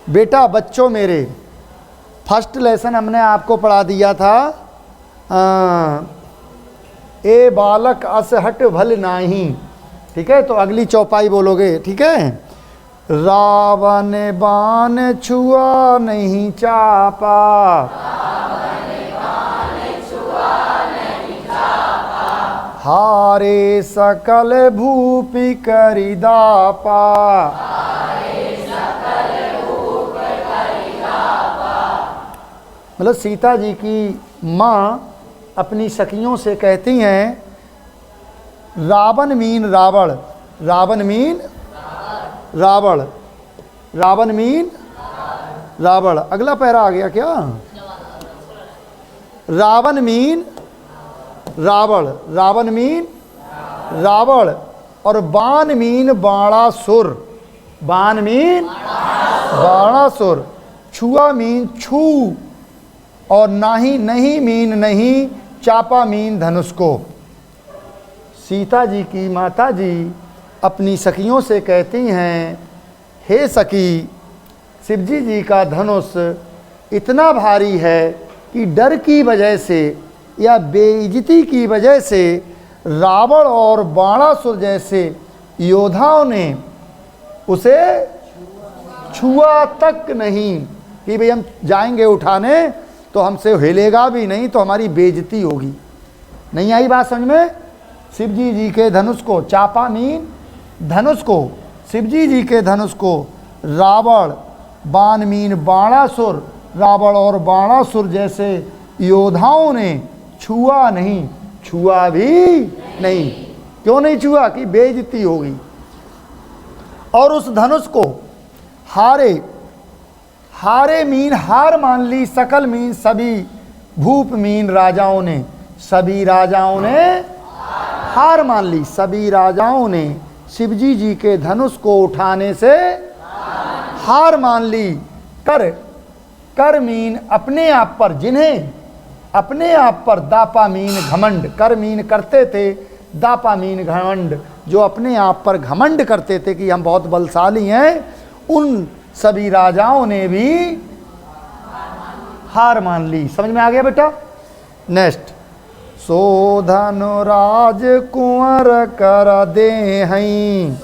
बेटा बच्चों मेरे, फर्स्ट लेसन हमने आपको पढ़ा दिया था ए बालक असहट भल नाही। ठीक है, तो अगली चौपाई बोलोगे। ठीक है, रावण बाण छुआ नहीं चापा, हारे सकल भूपि करि दापा। मतलब सीता जी की माँ अपनी सखियों से कहती हैं रावण मीन रावण, रावण मीन रावण, रावण मीन रावण। अगला पैरा आ गया क्या? रावण मीन रावण, रावण मीन रावण, और बाण मीन बाणासुर, बाण मीन बाणासुर, छुआ मीन छू, और नाही नहीं मीन नहीं, चापा मीन धनुष को। सीता जी की माता जी अपनी सखियों से कहती हैं, हे सखी, शिवजी जी का धनुष इतना भारी है कि डर की वजह से या बेइज्जती की वजह से रावण और बाणासुर जैसे योद्धाओं ने उसे छुआ तक नहीं, कि भाई हम जाएंगे उठाने तो हमसे हिलेगा भी नहीं, तो हमारी बेइज्जती होगी। नहीं आई बात समझ में? शिवजी जी के धनुष को, चापा मीन धनुष को, शिवजी जी के धनुष को रावण, बाण मीन बाणासुर, रावण और बाणासुर जैसे योद्धाओं ने छुआ नहीं, छुआ भी नहीं। क्यों नहीं छुआ? कि बेइज्जती होगी। और उस धनुष को हारे, हारे मीन हार मान ली, सकल मीन सभी, भूप मीन राजाओं ने, सभी राजाओं ने हार मान ली, सभी राजाओं ने शिवजी जी के धनुष को उठाने से हार मान ली। कर, कर मीन अपने आप पर, जिन्हें अपने आप पर, दापा मीन घमंड, कर मीन करते थे, दापा मीन घमंड, जो अपने आप पर घमंड करते थे कि हम बहुत बलशाली हैं, उन सभी राजाओं ने भी हार मान ली। समझ में आ गया बेटा? नेक्स्ट, सो धनुराज कुंवर कर दे हई,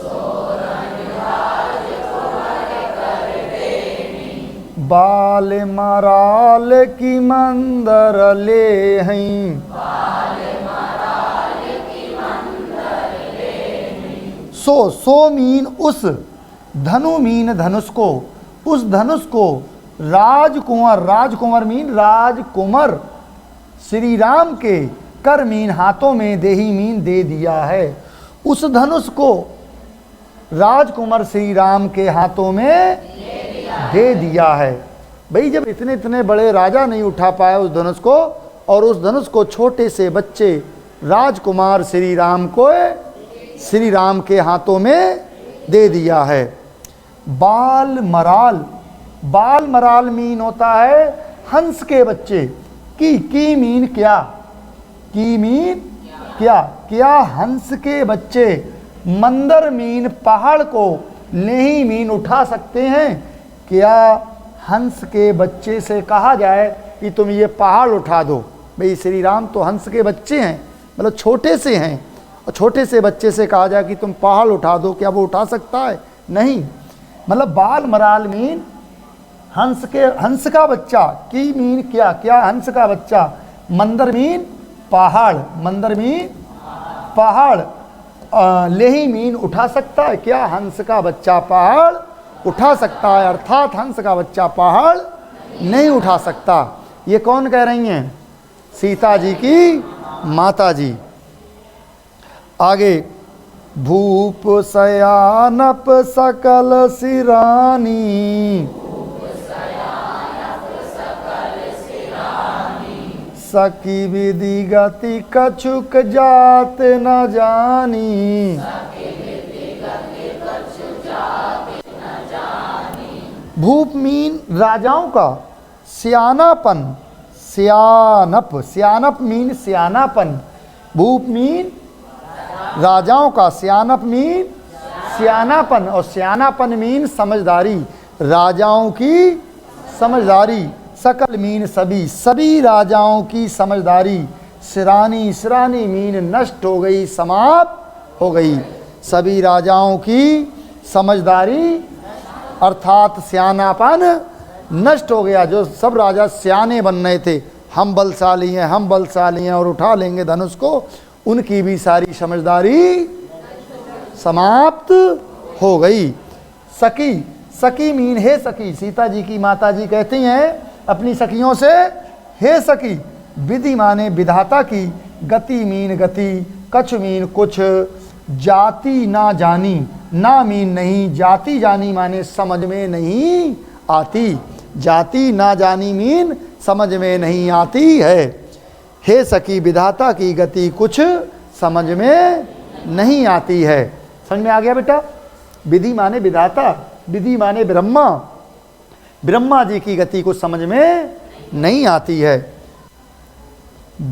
बाल मराल की मंदर ले हई, सो मीन उस, धनु मीन धनुष को, उस धनुष को राजकुंवर, राजकुंवर मीन राजकुमार श्री राम के कर मीन हाथों में, देही मीन दे दिया है। उस धनुष को राजकुमार श्री राम के हाथों में दे दिया है। भाई जब इतने इतने बड़े राजा नहीं उठा पाए उस धनुष को, और उस धनुष को छोटे से बच्चे राजकुमार श्री राम को, श्री राम के हाथों में दे दिया है। बाल मराल, बाल मराल मीन होता है हंस के बच्चे, की मीन क्या, की मीन क्या, क्या हंस के बच्चे, मंदर मीन पहाड़ को, नहीं मीन उठा सकते हैं। क्या हंस के बच्चे से कहा जाए कि तुम ये पहाड़ उठा दो? भाई श्री राम तो हंस के बच्चे हैं, मतलब छोटे से हैं, और छोटे से बच्चे से कहा जाए कि तुम पहाड़ उठा दो, क्या वो उठा सकता है? नहीं। मतलब बाल मराल मीन हंस के, हंस का बच्चा, की मीन क्या, क्या हंस का बच्चा, मंदर मीन पहाड़, मंदर मीन पहाड़, लेही मीन उठा सकता है। क्या हंस का बच्चा पहाड़ उठा सकता है? अर्थात हंस का बच्चा पहाड़ नहीं उठा सकता। ये कौन कह रही हैं? सीता जी की माता जी। आगे, भूप सयानप सकल सिरानी, सखी विधि गति कछुक जात न जानी, भूप मीन राजाओं का, सियानापन, सियानप, सियानप मीन सियानापन, भूप मीन राजाओं का, सियानप मीन सियानापन, और सियानापन मीन समझदारी। राजाओं की समझदारी, सकल मीन सभी, सभी राजाओं की समझदारी, सिरानी, सिरानी मीन नष्ट हो गई, समाप्त हो गई। सभी राजाओं की समझदारी अर्थात सियानापन नष्ट हो गया। जो सब राजा सियाने बन रहे थे, हम बलशाली हैं, हम बलशाली हैं और उठा लेंगे धनुष को, उनकी भी सारी समझदारी समाप्त हो गई। सखी, सखी मीन हे सखी, सीता जी की माता जी कहती हैं अपनी सखियों से, हे सखी। विधि माने विधाता की, गति मीन गति, कछ मीन कुछ, जाति ना जानी, ना मीन नहीं, जाति जानी माने समझ में नहीं आती, जाति ना जानी मीन समझ में नहीं आती है। हे सखी विधाता की गति कुछ समझ में नहीं आती है। समझ में आ गया बेटा? विधि माने विधाता, विधि माने ब्रह्मा, ब्रह्मा जी की गति कुछ समझ में नहीं आती है।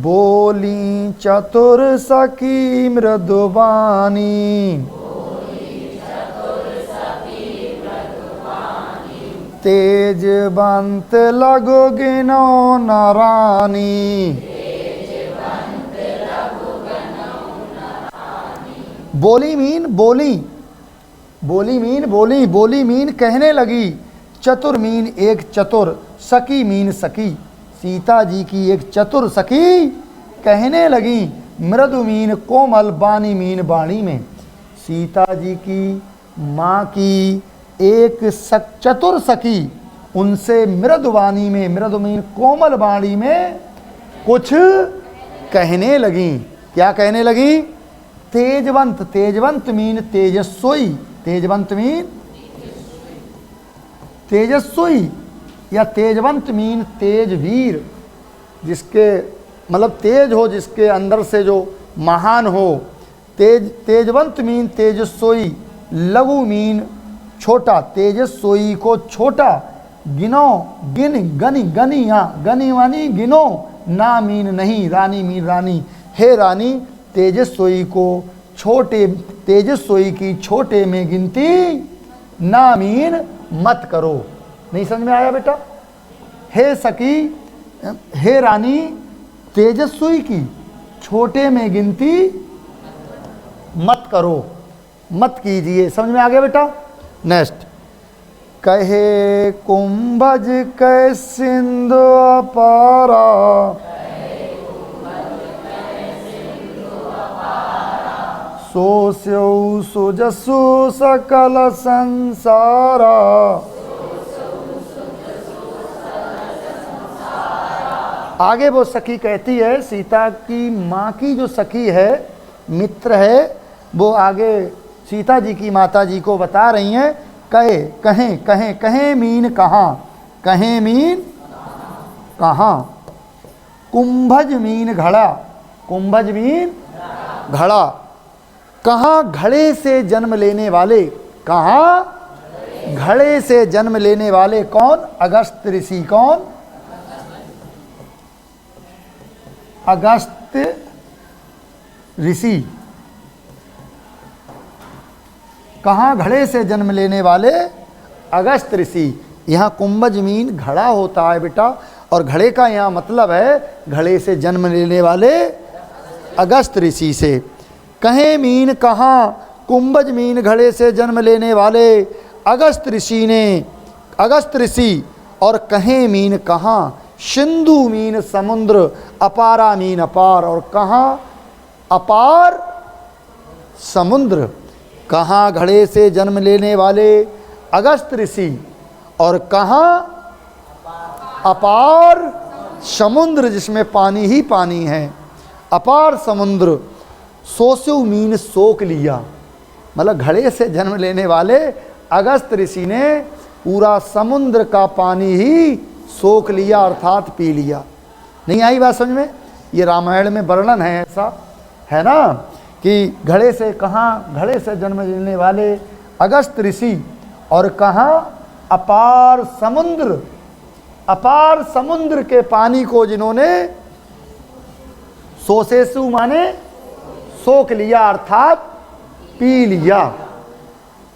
बोली चतुर सखी मृदुबानी, तेजवंत लगो गिनो नारानी। बोली मीन बोली, बोली मीन बोली, बोली मीन कहने लगी, चतुर मीन एक चतुर, सखी मीन सखी, सीता जी की एक चतुर सखी कहने लगी। मृदु मीन कोमल, बानी मीन बाणी में, सीता जी की माँ की एक चतुर सखी उनसे मृदुवाणी में, मृदु मीन कोमल बाणी में कुछ कहने लगी। क्या कहने लगी? तेजवंत, तेजवंत मीन तेजस्वी, तेजवंत मीन तेजस्वी, या तेजवंत मीन तेजवीर, जिसके मतलब तेज हो, जिसके अंदर से जो महान हो। तेजवंत मीन तेजस्वी, लघु मीन छोटा, तेजस्वी को छोटा, गिनो गिन गनि, गनि यहाँ गनि वानी गिनो, ना मीन नहीं, रानी मीन रानी, हे रानी तेजस्वी को छोटे, तेजस्वी की छोटे में गिनती ना मीन मत करो। नहीं समझ में आया बेटा? हे सखी, हे रानी तेजस्वी की छोटे में गिनती मत करो, मत कीजिए। समझ में आ गया बेटा? नेक्स्ट, कहे कुंभज कै सिंधु अपारा, सो स्यौ सुजसु सकल संसारा। आगे वो सखी कहती है, सीता की माँ की जो सखी है, मित्र है, वो आगे सीता जी की माता जी को बता रही हैं। कहे, कहें, कहें, कहें मीन कहाँ, कहें मीन कहाँ, कुंभज मीन घड़ा, कुंभज मीन घड़ा, कहाँ घड़े से जन्म लेने वाले, कहाँ घड़े से जन्म लेने वाले कौन? अगस्त ऋषि। कौन? अगस्त ऋषि। कहाँ घड़े से जन्म लेने वाले? अगस्त ऋषि। यहाँ कुंभज मीन घड़ा होता है बेटा, और घड़े का यहाँ मतलब है घड़े से जन्म लेने वाले अगस्त ऋषि से। कहें मीन कहाँ, कुंभज मीन घड़े से जन्म लेने वाले अगस्त ऋषि ने, अगस्त ऋषि। और कहें मीन कहाँ, सिंधु मीन समुद्र, अपारा मीन अपार, और कहाँ अपार समुद्र। कहाँ घड़े से जन्म लेने वाले अगस्त ऋषि, और कहाँ अपार समुद्र जिसमें पानी ही पानी है, अपार समुद्र। सोस्यु मीन सोख लिया, मतलब घड़े से जन्म लेने वाले अगस्त ऋषि ने पूरा समुद्र का पानी ही सोख लिया, अर्थात पी लिया। नहीं आई बात समझ में? ये रामायण में वर्णन है, ऐसा है ना, कि घड़े से, कहाँ घड़े से जन्म लेने वाले अगस्त ऋषि, और कहाँ अपार समुद्र, अपार समुद्र के पानी को जिन्होंने सोसेसु माने सोख लिया, अर्थात पी लिया।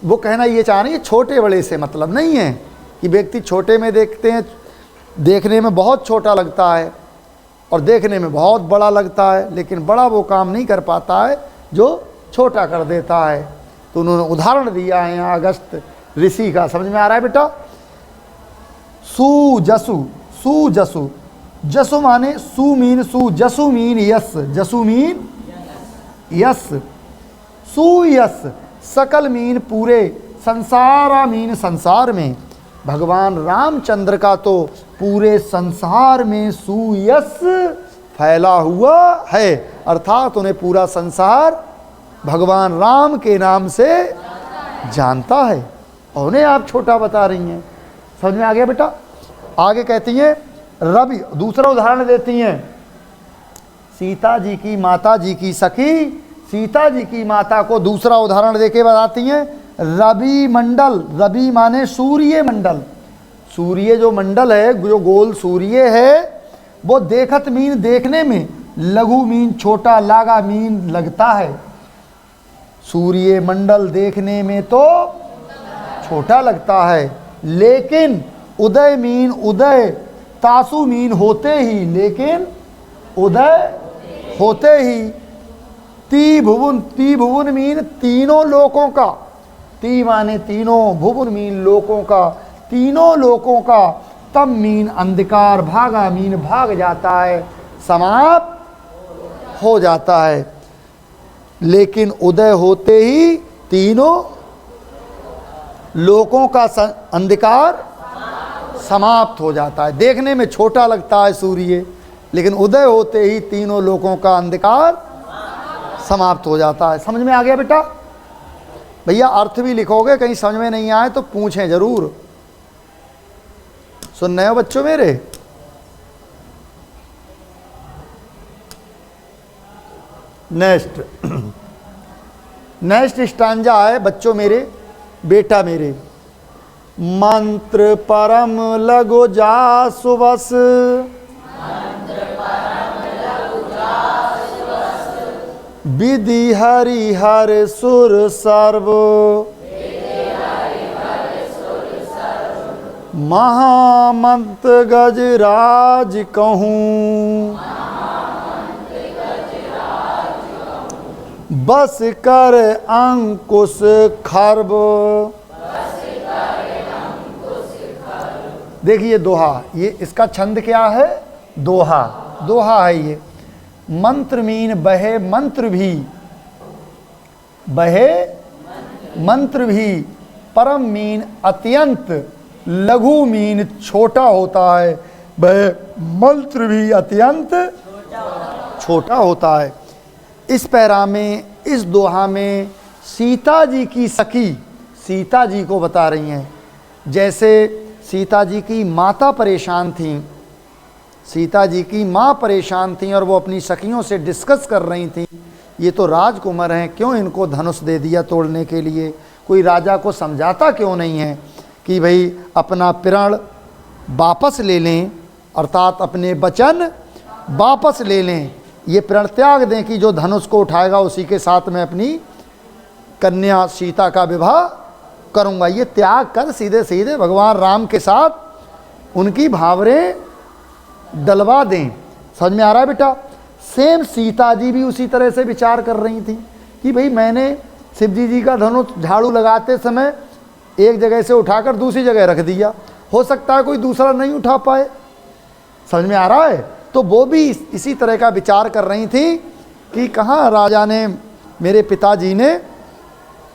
वो कहना ये चाह रही है छोटे बड़े से मतलब नहीं है, कि व्यक्ति छोटे में देखते हैं, देखने में बहुत छोटा लगता है और देखने में बहुत बड़ा लगता है, लेकिन बड़ा वो काम नहीं कर पाता है जो छोटा कर देता है। तो उन्होंने उदाहरण दिया है यहाँ अगस्त ऋषि का। समझ में आ रहा है बेटा? सुजसु, सुजसु, जसु माने सु मीन सु, जसु मीन यस, जसु मीन यस, सुयस, सकल मीन पूरे, संसारा मीन संसार में। भगवान रामचंद्र का तो पूरे संसार में सुयस फैला हुआ है, अर्थात उन्हें पूरा संसार भगवान राम के नाम से जानता है और उन्हें आप छोटा बता रही हैं। समझ में आ गया बेटा? आगे कहती हैं रवि, दूसरा उदाहरण देती हैं, सीता जी की माता जी की सखी, सीता जी की माता को दूसरा उदाहरण देके बताती हैं रवि मंडल। रवि माने सूर्य मंडल। सूर्य जो मंडल है, जो गोल सूर्य है, वो देखत मीन देखने में, लघु मीन छोटा, लागा मीन लगता है। सूर्य मंडल देखने में तो छोटा लगता है, लेकिन उदय मीन उदय, तासु मीन होते ही, लेकिन उदय होते ही, ती भुवन मीन तीनों लोकों का, ती माने तीनों, भुवन मीन लोकों का, तीनों लोकों का, तम मीन अंधकार, भागा मीन भाग जाता है, समाप्त हो जाता है, लेकिन उदय होते ही तीनों लोकों का अंधकार समाप्त हो जाता है। देखने में छोटा लगता है सूर्य, लेकिन उदय होते ही तीनों लोकों का अंधकार समाप्त हो जाता है। समझ में आ गया बेटा? भैया अर्थ भी लिखोगे, कहीं समझ में नहीं आए तो पूछें जरूर। सुन रहे हो बच्चों मेरे? नेक्स्ट स्टांजा है बच्चों मेरे, बेटा मेरे। मंत्र परम लगो जासु बस, विधि हरि हर सुर सर्व, महामंत्र गजराज कहूँ, बस कर अंकुश खर्ब। देखिए दोहा, ये इसका छंद क्या है? दोहा, दोहा है ये। मंत्र मीन बहे मंत्र भी, बहे मंत्र भी, परम मीन अत्यंत, लघु मीन छोटा होता है, वह मंत्र भी अत्यंत छोटा होता है। इस पैरा में, इस दोहा में सीता जी की सखी सीता जी को बता रही हैं। जैसे सीता जी की माता परेशान थी, सीता जी की माँ परेशान थी और वो अपनी सखियों से डिस्कस कर रही थी, ये तो राजकुमार हैं, क्यों इनको धनुष दे दिया तोड़ने के लिए? कोई राजा को समझाता क्यों नहीं है कि भाई अपना प्रण वापस ले लें, अर्थात अपने वचन वापस ले लें, ये प्रण त्याग दें कि जो धनुष को उठाएगा उसी के साथ मैं अपनी कन्या सीता का विवाह करूँगा। ये त्याग कर सीधे सीधे भगवान राम के साथ उनकी भावरें डलवा दें। समझ में आ रहा है बेटा? सेम सीता जी भी उसी तरह से विचार कर रही थी कि भाई मैंने शिवजी जी का धनुष झाड़ू लगाते समय एक जगह से उठाकर दूसरी जगह रख दिया, हो सकता है कोई दूसरा नहीं उठा पाए। समझ में आ रहा है? तो वो भी इसी तरह का विचार कर रही थी कि कहाँ राजा ने, मेरे पिताजी ने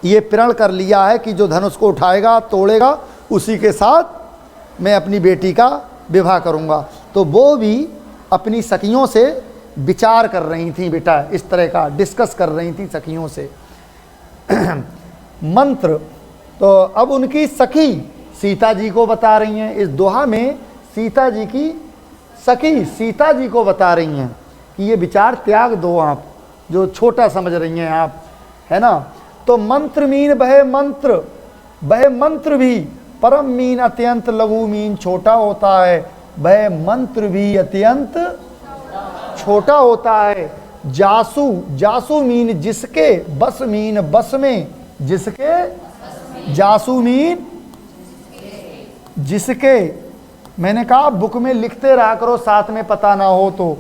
ये प्रण कर लिया है कि जो धनुष को उठाएगा तोड़ेगा उसी के साथ मैं अपनी बेटी का विवाह करूँगा। तो वो भी अपनी सखियों से विचार कर रही थी बेटा, इस तरह का डिस्कस कर रही थी सखियों से। मंत्र, तो अब उनकी सखी सीता जी को बता रही हैं। इस दोहा में सीता जी की सखी सीता जी को बता रही हैं कि ये विचार त्याग दो आप, जो छोटा समझ रही हैं आप, है ना। तो मंत्र मीन बहे मंत्र, बहे मंत्र भी, परम मीन अत्यंत, लघु मीन छोटा होता है, वह मंत्र भी अत्यंत छोटा होता है। जासु, जासु मीन जिसके, बस मीन बस में, जिसके, जासु मीन जिसके, मैंने कहा बुक में लिखते रहा करो साथ में पता ना हो तो,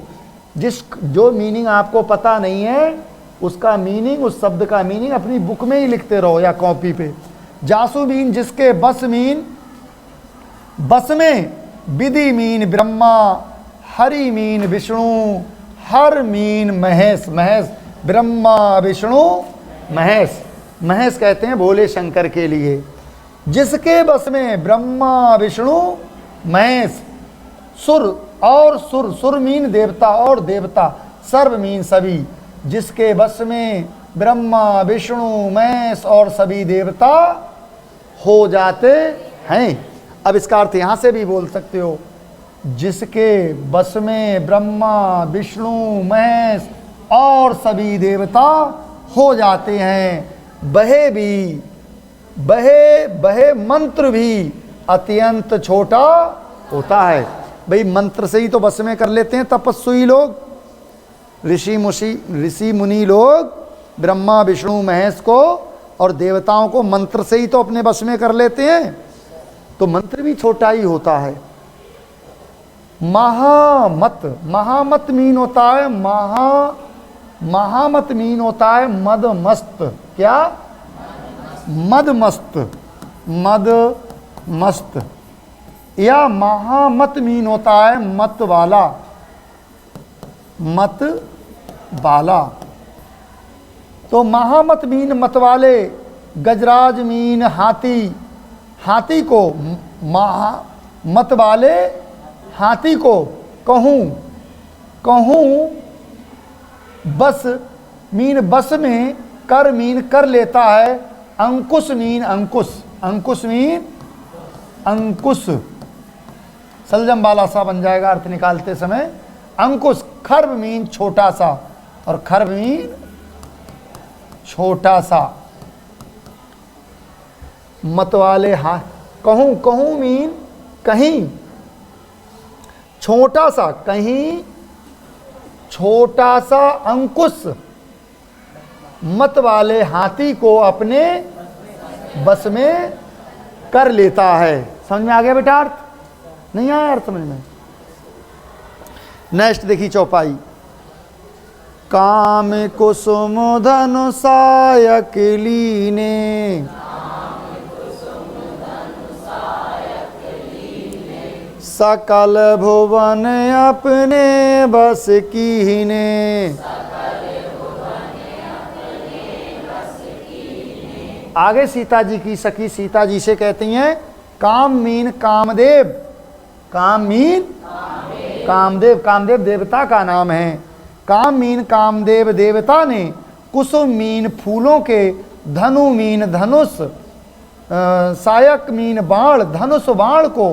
जो मीनिंग आपको पता नहीं है उसका मीनिंग, उस शब्द का मीनिंग अपनी बुक में ही लिखते रहो या कॉपी पे। जासु मीन जिसके, बस मीन बस में, विधि मीन ब्रह्मा, हरि मीन विष्णु, हर मीन महेश, महेश ब्रह्मा विष्णु महेश, महेश कहते हैं भोले शंकर के लिए। जिसके बस में ब्रह्मा विष्णु महेश, सुर और सुर, सुर मीन देवता और देवता, सर्व मीन सभी, जिसके बस में ब्रह्मा विष्णु महेश और सभी देवता हो जाते हैं। अब इसका अर्थ यहाँ से भी बोल सकते हो, जिसके बस में ब्रह्मा विष्णु महेश और सभी देवता हो जाते हैं। बहे भी, बहे बहे मंत्र भी अत्यंत छोटा होता है। भाई मंत्र से ही तो बस में कर लेते हैं तपस्वी लोग, ऋषि मुनि लोग ब्रह्मा विष्णु महेश को और देवताओं को मंत्र से ही तो अपने बस में कर लेते हैं, तो मंत्र भी छोटा ही होता है। महामत, महामत मीन होता है महामत मीन होता है मद मस्त, क्या मद मस्त, मद मस्त, या महामत मीन होता है मत वाला, मत वाला। तो महामत मीन मत वाले, गजराज मीन हाथी, हाथी को महा मत वाले हाथी को, कहूँ कहूँ बस मीन बस में, कर मीन कर लेता है, अंकुश मीन अंकुश, अंकुश मीन अंकुश, सलजम वाला सा बन जाएगा अर्थ निकालते समय। अंकुश, खर्ब मीन छोटा सा, और खर्ब मीन छोटा सा, मत वाले हाँ, कहूँ कहूँ मीन कहीं, छोटा सा, कहीं छोटा सा अंकुश मत वाले हाथी को अपने बस में कर लेता है। समझ में आ गया बेटा अर्थ? नहीं आया अर्थ समझ में? नेक्स्ट देखिए चौपाई, काम कुसुम धनु सायक लीने, सकल भुवन अपने बस कीने, आगे सीता जी की सखी सीता जी से कहती हैं, काम मीन कामदेव, काम मीन कामदेव, कामदेव देवता का नाम है। काम मीन कामदेव देवता ने, कुसुम मीन फूलों के, धनु मीन धनुष, सायक मीन बाण, धनुष बाण को,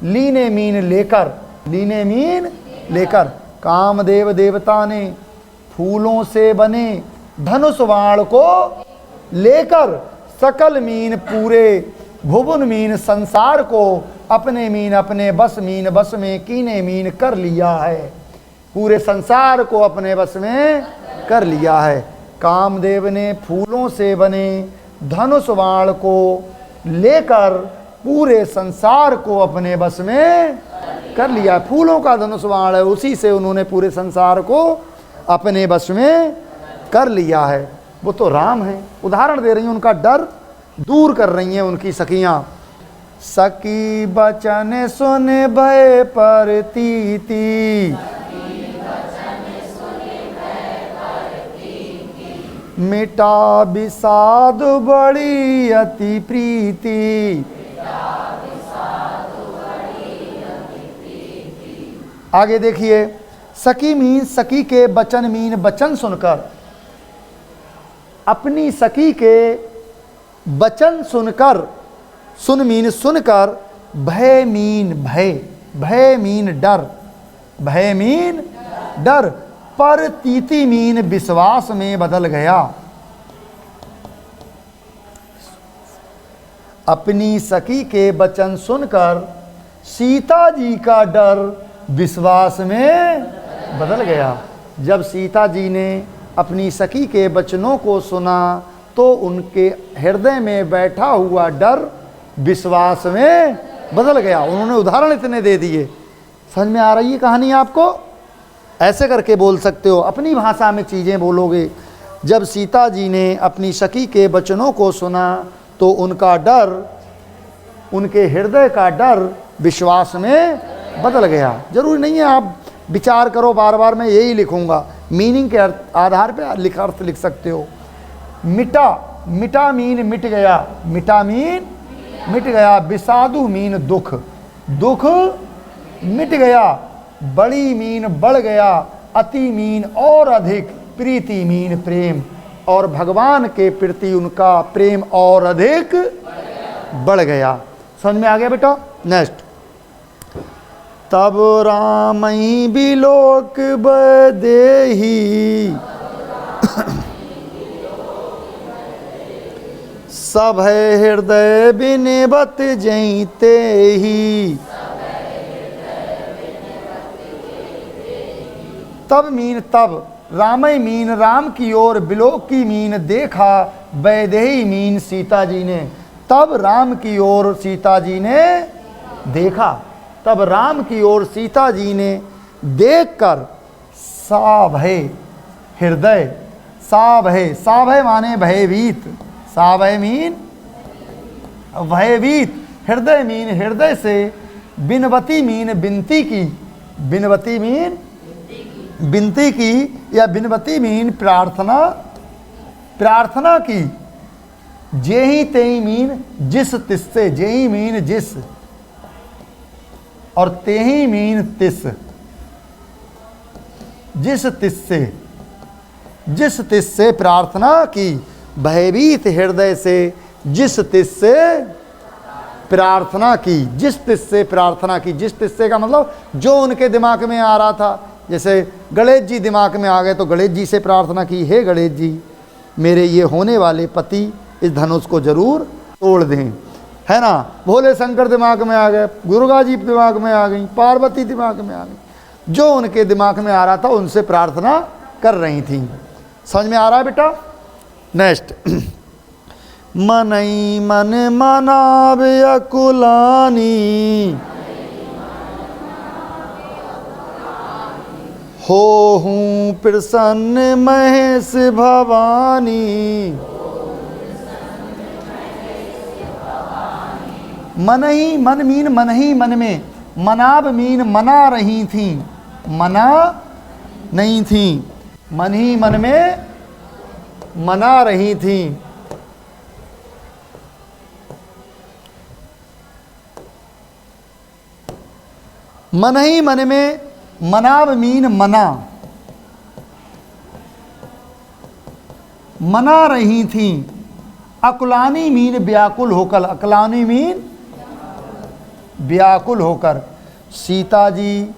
लीने मीन लेकर, लीने मीन लेकर, कामदेव देवता ने फूलों से बने धनुष बाण को लेकर, सकल मीन पूरे, भुवन मीन संसार को, अपने मीन अपने बस मीन बस में, कीने मीन कर लिया है, पूरे संसार को अपने बस में कर लिया है। कामदेव ने फूलों से बने धनुष बाण को लेकर पूरे संसार को अपने बस में कर लिया। फूलों का धनुष बाण है, उसी से उन्होंने पूरे संसार को अपने बस में कर लिया है। वो तो राम है। उदाहरण दे रही हैं, उनका डर दूर कर रही हैं उनकी सखियां। सखी बचन सुन भय परतीति, मिटा विषाद बड़ी अति प्रीति। आगे देखिए, सखी मीन सखी के, बचन मीन बचन सुनकर, अपनी सखी के बचन सुनकर, सुन मीन सुनकर, भय मीन भय, भय मीन डर, भय मीन डर, पर तीति मीन विश्वास में बदल गया। अपनी सखी के वचन सुनकर सीता जी का डर विश्वास में बदल गया। जब सीता जी ने अपनी सखी के वचनों को सुना तो उनके हृदय में बैठा हुआ डर विश्वास में बदल गया। उन्होंने उदाहरण इतने दे दिए। समझ में आ रही है कहानी आपको? ऐसे करके बोल सकते हो, अपनी भाषा में चीज़ें बोलोगे। जब सीता जी ने अपनी सखी के वचनों को सुना तो उनका डर, उनके हृदय का डर विश्वास में बदल गया। जरूरी नहीं है आप विचार करो बार बार मैं यही लिखूंगा, मीनिंग के आधार पे अर्थ लिख सकते हो। मिटा, मिटा मीन मिट गया, मिटा मीन मिट गया। विषादु मीन दुख, दुख मिट गया। बड़ी मीन बढ़ गया, अति मीन और अधिक, प्रीति मीन प्रेम, और भगवान के प्रति उनका प्रेम और अधिक बढ़ गया। समझ में आ गया बेटा? नेक्स्ट, तब रामई बिलोक बदेही सब हृदय बिनबत जैते ही। तब मीन तब, रामई मीन राम की ओर, बिलोक की मीन देखा, वैदेही मीन सीता जी ने। तब राम की ओर सीता जी ने देखा, तब राम की ओर सीता जी ने देखकर साभय हृदय, साभय, साभय माने भयभीत, साभय मीन भयभीत, हृदय मीन हृदय से, बिनवती मीन बिनती की, बिनवती मीन बिनती की, या बिनवती मीन प्रार्थना, प्रार्थना की। जेही तेही मीन जिस तिससे, जेही मीन जिस, और तेही मीन तिस, जिस तिससे, जिस तिससे प्रार्थना की। भयभीत हृदय से जिस तिससे प्रार्थना की, जिस तिससे प्रार्थना की। जिस तिससे का मतलब जो उनके दिमाग में आ रहा था। जैसे गणेश जी दिमाग में आ गए तो गणेश जी से प्रार्थना की, हे गणेश जी मेरे ये होने वाले पति इस धनुष को जरूर तोड़ दें, है ना। भोले शंकर दिमाग में आ गए, दुर्गा जी दिमाग में आ गई, पार्वती दिमाग में आ गई। जो उनके दिमाग में आ रहा था उनसे प्रार्थना कर रही थी। समझ में आ रहा है बेटा? नेक्स्ट, मनई मन मनाव अकुलानी, हो हूँ प्रसन्न महेश भवानी। मन ही, मन मीन मन ही मन में, मनाब मीन मना रही थी, मना नहीं थी, मन ही मन में मना रही थी। मन ही मन में, मनाब मीन मना, मना रही थी। अकुलानी मीन व्याकुल होकर, अकुलानी मीन व्याकुल होकर। सीता जी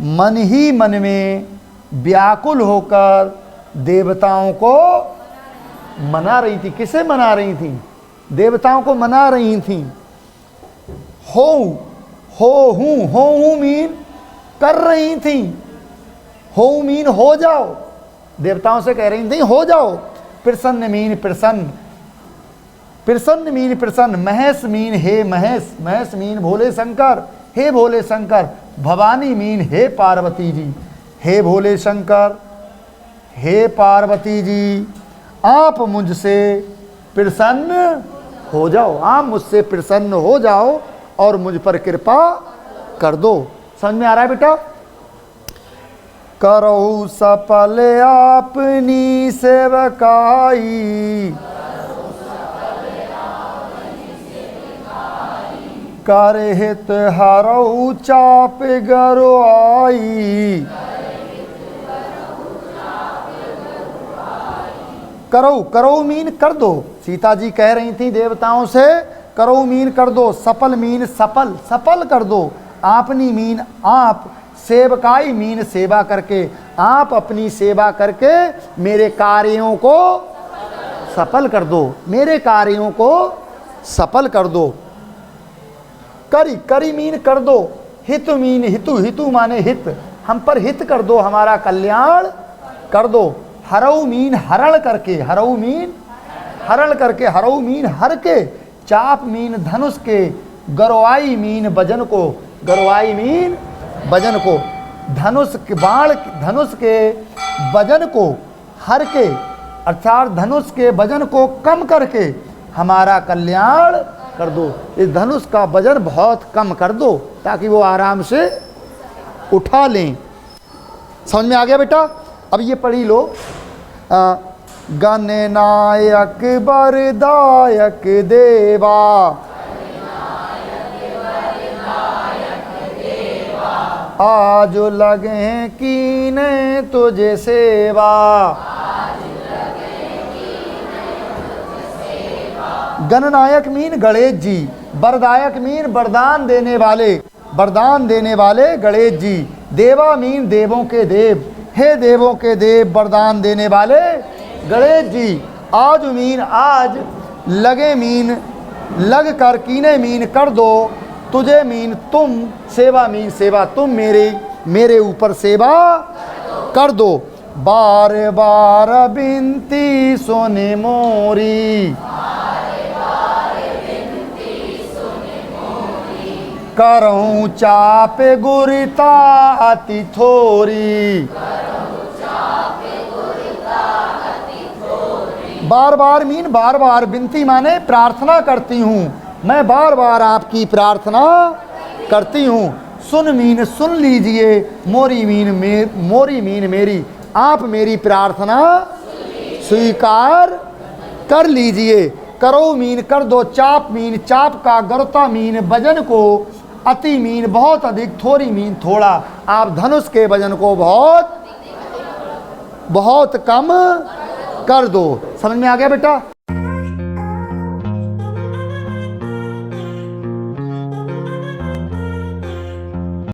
मन ही मन में व्याकुल होकर देवताओं को मना रही थी। किसे मना रही थी? देवताओं को मना रही थी। हो हूँ मीन कर रही थी, हो मीन हो जाओ, देवताओं से कह रही थी हो जाओ। प्रसन्न मीन प्रसन्न, प्रसन्न मीन प्रसन्न। महेश मीन हे महेश, महेश मीन भोले शंकर, हे भोले शंकर। भवानी मीन हे पार्वती जी, हे भोले शंकर, हे पार्वती जी आप मुझसे प्रसन्न हो जाओ, आप मुझसे प्रसन्न हो जाओ और मुझ पर कृपा कर दो। समझ में आ रहा है बेटा? करो सफल आपनी सेवकाई, कर हित हरऊ चाप गरो आई। करो, करो मीन कर दो। सीता जी कह रही थी देवताओं से करो मीन कर दो, सफल मीन सफल, सफल कर दो। आपनी मीन आप, सेवकाई मीन सेवा करके, आप अपनी सेवा करके मेरे कार्यों को सफल कर दो, मेरे कार्यों को सफल कर दो। करी, करी मीन कर दो। हित मीन हितु, हितु माने हित, हम पर हित कर दो, हमारा कल्याण कर दो। हरऊ मीन हरण करके, हरऊ मीन हरण करके, हरऊ मीन हर के। चाप मीन धनुष के, गरवाई मीन वजन को, गरवाई मीन वजन को, धनुष के बाण, धनुष के वजन को हर के, अर्थात धनुष के वजन को कम करके हमारा कल्याण कर दो। इस धनुष का वजन बहुत कम कर दो ताकि वो आराम से उठा लें। समझ में आ गया बेटा? अब ये पढ़ी लो, गणनायक वरदायक देवा, आज लगे कीने तुझे सेवा। गणनायक मीन गणेश जी, वरदायक मीन वरदान देने वाले, वरदान देने वाले गणेश जी। देवा मीन देवों के देव, हे देवों के देव वरदान देने वाले गणेश जी। आज मीन आज, लगे मीन लग कर, कीने मीन कर दो, तुझे मीन तुम, सेवा मीन सेवा, तुम मेरे ऊपर सेवा कर दो। बार बार बिनती सुने मोरी, करऊं चापे गुरिता अति थोरी। बार बार मीन बार बार, बिनती माने प्रार्थना करती हूँ, मैं बार बार आपकी प्रार्थना करती हूँ। सुन मीन सुन लीजिए, मोरी मीन मोरी मीन मेरी, आप मेरी प्रार्थना स्वीकार कर लीजिए। करो मीन कर दो, चाप मीन चाप का, गरुता मीन वजन को, अति मीन बहुत अधिक, थोरी मीन थोड़ा, आप धनुष के वजन को बहुत बहुत कम कर दो। समझ में आ गया बेटा?